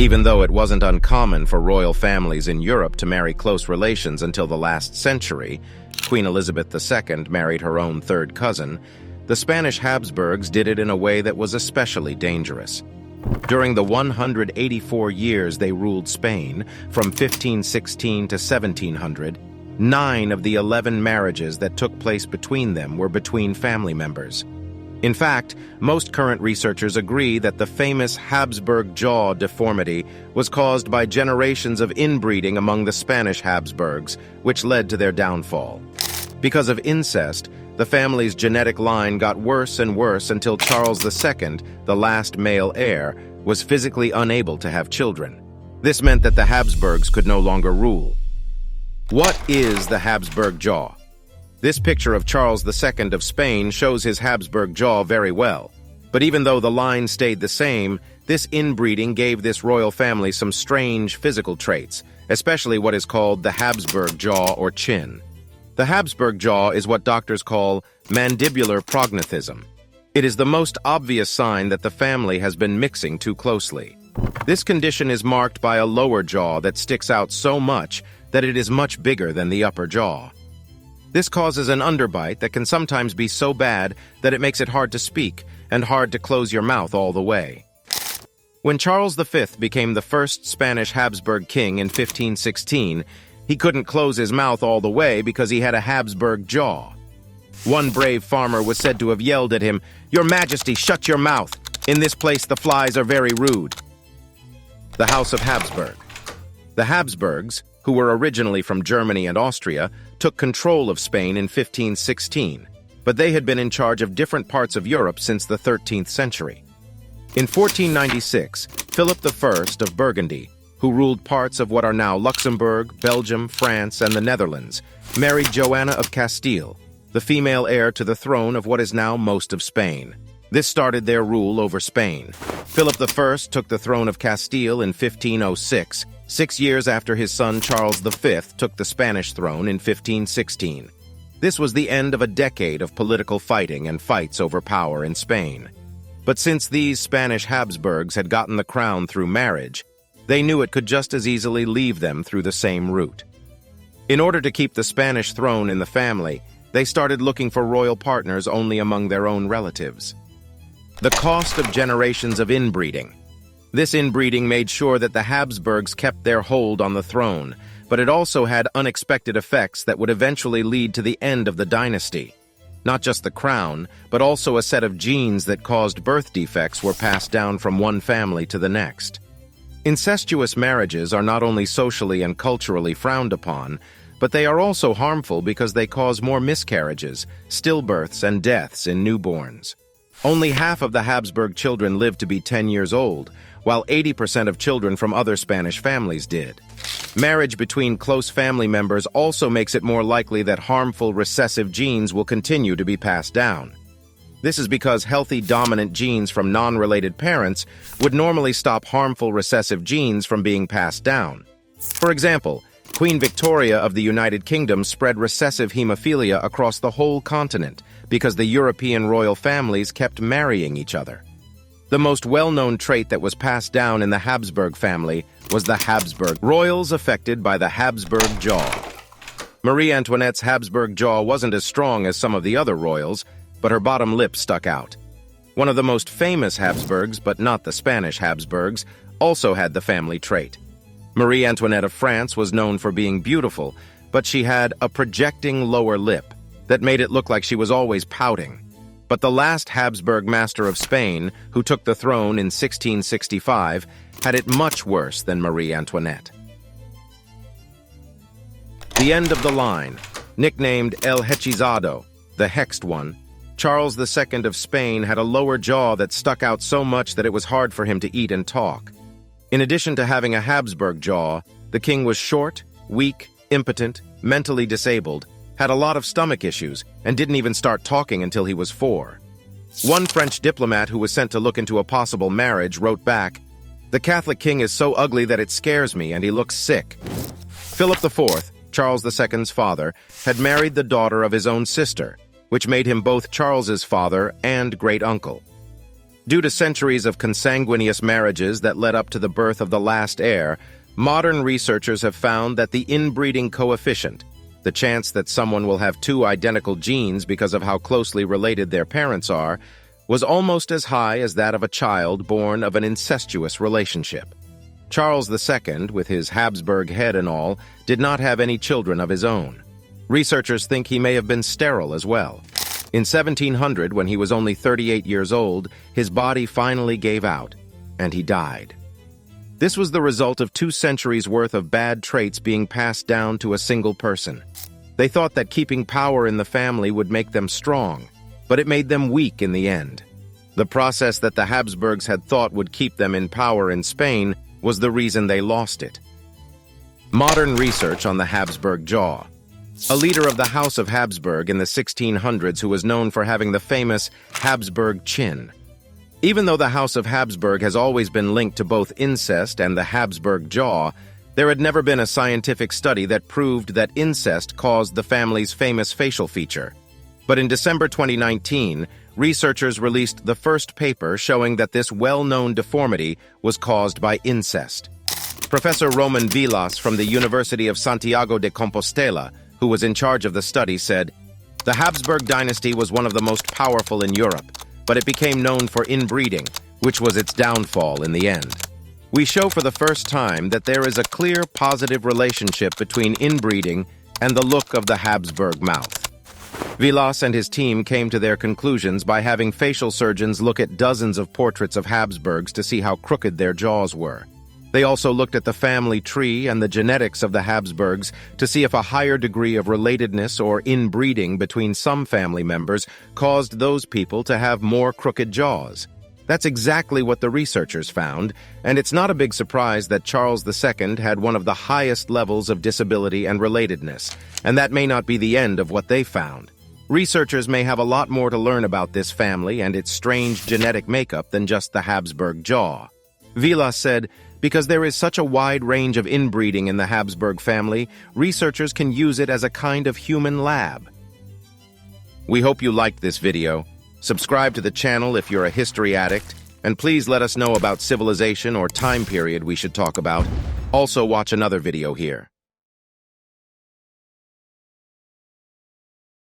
even though it wasn't uncommon for royal families in Europe to marry close relations until the last century. Queen Elizabeth II married her own third cousin. The Spanish Habsburgs did it in a way that was especially dangerous. During the 184 years they ruled Spain, from 1516 to 1700, 9 of the 11 marriages that took place between them were between family members. In fact, most current researchers agree that the famous Habsburg jaw deformity was caused by generations of inbreeding among the Spanish Habsburgs, which led to their downfall. Because of incest, the family's genetic line got worse and worse until Charles II, the last male heir, was physically unable to have children. This meant that the Habsburgs could no longer rule. What is the Habsburg jaw? This picture of Charles II of Spain shows his Habsburg jaw very well. But even though the line stayed the same, this inbreeding gave this royal family some strange physical traits, especially what is called the Habsburg jaw or chin. The Habsburg jaw is what doctors call mandibular prognathism. It is the most obvious sign that the family has been mixing too closely. This condition is marked by a lower jaw that sticks out so much that it is much bigger than the upper jaw. This causes an underbite that can sometimes be so bad that it makes it hard to speak and hard to close your mouth all the way. When Charles V became the first Spanish Habsburg king in 1516, he couldn't close his mouth all the way because he had a Habsburg jaw. One brave farmer was said to have yelled at him, "Your Majesty, shut your mouth! In this place the flies are very rude." The House of Habsburg. The Habsburgs, who were originally from Germany and Austria, took control of Spain in 1516, but they had been in charge of different parts of Europe since the 13th century. In 1496, Philip I of Burgundy, who ruled parts of what are now Luxembourg, Belgium, France, and the Netherlands, married Joanna of Castile, the female heir to the throne of what is now most of Spain. This started their rule over Spain. Philip I took the throne of Castile in 1506, 6 years after his son Charles V took the Spanish throne in 1516. This was the end of a decade of political fighting and fights over power in Spain. But since these Spanish Habsburgs had gotten the crown through marriage, they knew it could just as easily leave them through the same route. In order to keep the Spanish throne in the family, they started looking for royal partners only among their own relatives. The cost of generations of inbreeding. This inbreeding made sure that the Habsburgs kept their hold on the throne, but it also had unexpected effects that would eventually lead to the end of the dynasty. Not just the crown, but also a set of genes that caused birth defects were passed down from one family to the next. Incestuous marriages are not only socially and culturally frowned upon, but they are also harmful because they cause more miscarriages, stillbirths, and deaths in newborns. Only half of the Habsburg children lived to be 10 years old, while 80% of children from other Spanish families did. Marriage between close family members also makes it more likely that harmful recessive genes will continue to be passed down. This is because healthy dominant genes from non-related parents would normally stop harmful recessive genes from being passed down. For example, Queen Victoria of the United Kingdom spread recessive hemophilia across the whole continent because the European royal families kept marrying each other. The most well-known trait that was passed down in the Habsburg family was the Habsburg. Royals affected by the Habsburg jaw. Marie Antoinette's Habsburg jaw wasn't as strong as some of the other royals, but her bottom lip stuck out. One of the most famous Habsburgs, but not the Spanish Habsburgs, also had the family trait. Marie Antoinette of France was known for being beautiful, but she had a projecting lower lip that made it look like she was always pouting. But the last Habsburg master of Spain, who took the throne in 1665, had it much worse than Marie Antoinette. The end of the line, nicknamed El Hechizado, the hexed one, Charles II of Spain had a lower jaw that stuck out so much that it was hard for him to eat and talk. In addition to having a Habsburg jaw, the king was short, weak, impotent, mentally disabled, had a lot of stomach issues, and didn't even start talking until he was 4. One French diplomat who was sent to look into a possible marriage wrote back, "The Catholic king is so ugly that it scares me, and he looks sick." Philip IV, Charles II's father, had married the daughter of his own sister, which made him both Charles's father and great-uncle. Due to centuries of consanguineous marriages that led up to the birth of the last heir, modern researchers have found that the inbreeding coefficient, the chance that someone will have two identical genes because of how closely related their parents are, was almost as high as that of a child born of an incestuous relationship. Charles II, with his Habsburg head and all, did not have any children of his own. Researchers think he may have been sterile as well. In 1700, when he was only 38 years old, his body finally gave out, and he died. This was the result of 2 centuries' worth of bad traits being passed down to a single person. They thought that keeping power in the family would make them strong, but it made them weak in the end. The process that the Habsburgs had thought would keep them in power in Spain was the reason they lost it. Modern research on the Habsburg jaw. A leader of the House of Habsburg in the 1600s who was known for having the famous Habsburg chin. Even though the House of Habsburg has always been linked to both incest and the Habsburg jaw, there had never been a scientific study that proved that incest caused the family's famous facial feature. But in December 2019, researchers released the first paper showing that this well-known deformity was caused by incest. Professor Roman Vilas from the University of Santiago de Compostela, who was in charge of the study, said, "The Habsburg dynasty was one of the most powerful in Europe, but it became known for inbreeding, which was its downfall in the end. We show for the first time that there is a clear positive relationship between inbreeding and the look of the Habsburg mouth." Vilas and his team came to their conclusions by having facial surgeons look at dozens of portraits of Habsburgs to see how crooked their jaws were. They also looked at the family tree and the genetics of the Habsburgs to see if a higher degree of relatedness or inbreeding between some family members caused those people to have more crooked jaws. That's exactly what the researchers found, and it's not a big surprise that Charles II had one of the highest levels of disability and relatedness, and that may not be the end of what they found. Researchers may have a lot more to learn about this family and its strange genetic makeup than just the Habsburg jaw. Vilas said, "Because there is such a wide range of inbreeding in the Habsburg family, researchers can use it as a kind of human lab." We hope you liked this video. Subscribe to the channel if you're a history addict, and please let us know about civilization or time period we should talk about. Also watch another video here.